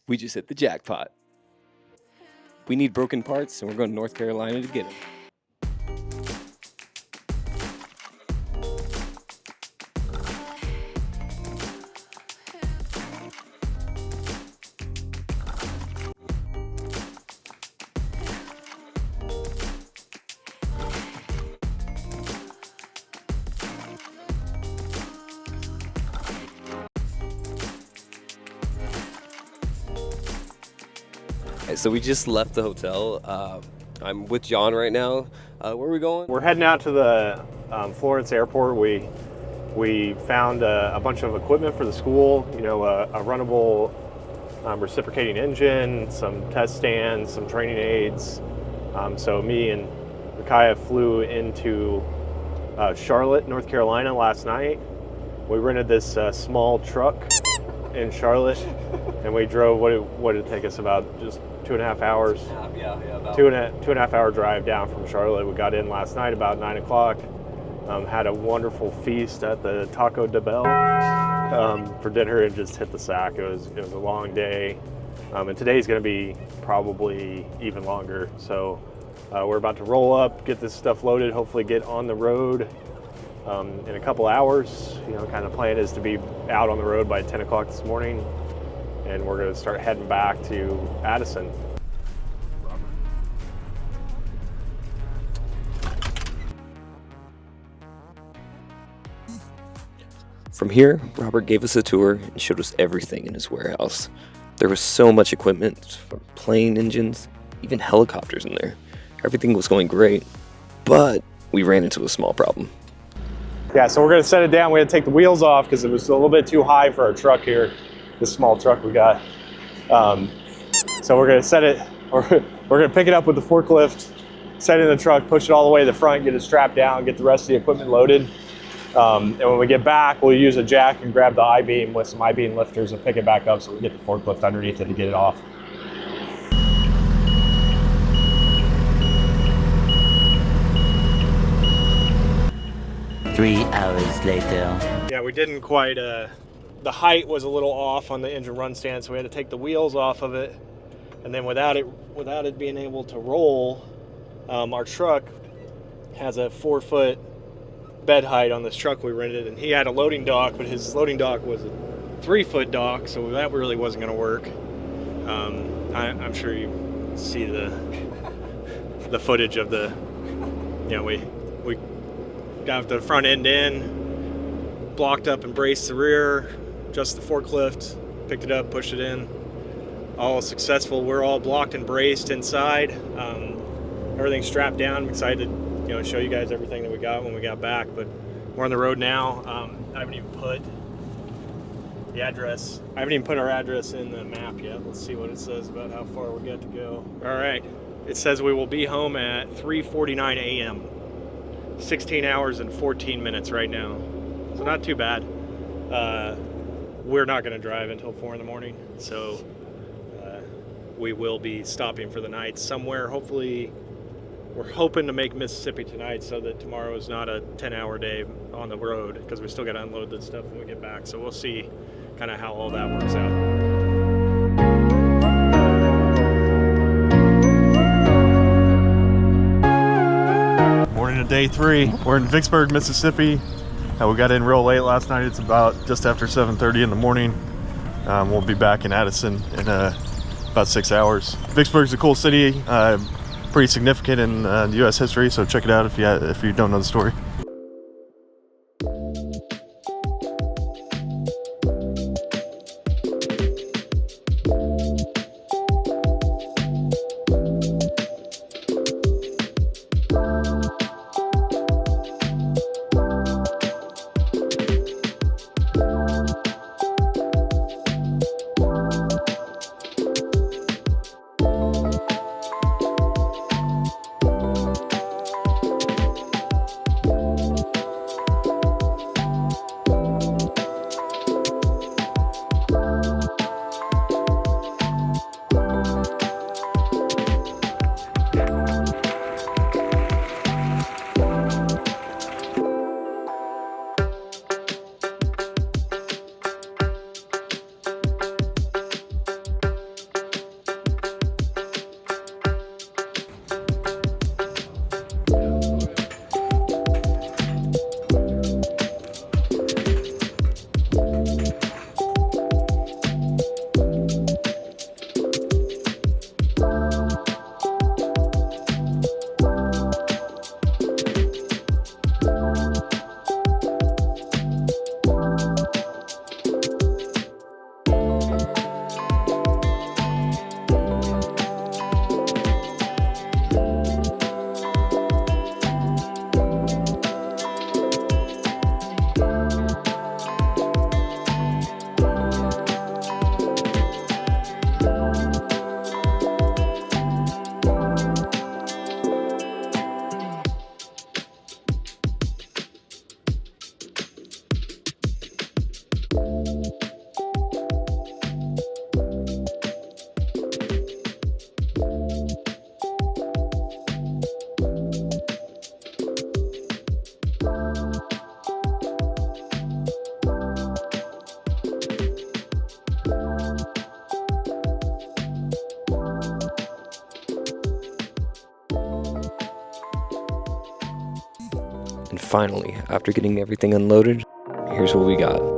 We just hit the jackpot. We need broken parts, and we're going to North Carolina to get them. So we just left the hotel. I'm with John right now. Where are we going? We're heading out to the Florence Airport. We found a bunch of equipment for the school. You know, a runnable reciprocating engine, some test stands, some training aids. So me and Micaiah flew into Charlotte, North Carolina last night. We rented this small truck in Charlotte, and we drove. What did it take us? About just 2.5 hours. Yeah, about Two and a half hour drive down from Charlotte. We got in last night about 9 o'clock. Had a wonderful feast at the Taco de Bell for dinner and just hit the sack. It was a long day, and today's going to be probably even longer. So we're about to roll up, get this stuff loaded, hopefully get on the road in a couple hours. You know, kind of plan is to be out on the road by 10 o'clock this morning, and we're going to start heading back to Addison. From here, Robert gave us a tour and showed us everything in his warehouse. There was so much equipment, from plane engines, even helicopters in there. Everything was going great, but we ran into a small problem. Yeah, so we're going to set it down. We had to take the wheels off because it was a little bit too high for our truck here, this small truck we got. So we're going to set it, or we're going to pick it up with the forklift, set it in the truck, push it all the way to the front, get it strapped down, get the rest of the equipment loaded. And when we get back, we'll use a jack and grab the I-beam with some I-beam lifters and pick it back up so we get the forklift underneath it to get it off. Three hours later. Yeah, we didn't quite, the height was a little off on the engine run stand, so we had to take the wheels off of it. And then without it being able to roll, our truck has a 4-foot bed height on this truck we rented, and he had a loading dock, but his loading dock was a 3-foot dock, so that really wasn't going to work. I'm sure you see the footage of the, you know, we got the front end in, blocked up and braced the rear, adjusted the forklift, picked it up, pushed it in. All successful. We're all blocked and braced inside. Everything's strapped down. I'm excited to show you guys everything that we got when we got back, but we're on the road now. I haven't even put the address. I haven't even put our address in the map yet. Let's see what it says about how far we got to go. All right, it says we will be home at 3:49 a.m. 16 hours and 14 minutes right now, so not too bad. We're not going to drive until 4 in the morning, so we will be stopping for the night somewhere. Hopefully, we're hoping to make Mississippi tonight so that tomorrow is not a 10-hour day on the road, because we still got to unload this stuff when we get back. So we'll see kind of how all that works out. Morning of day 3. We're in Vicksburg, Mississippi. We got in real late last night. It's about just after 7:30 in the morning. We'll be back in Addison in about 6 hours. Vicksburg's a cool city. Pretty significant in U.S. history, so check it out if you don't know the story. Finally, after getting everything unloaded, here's what we got.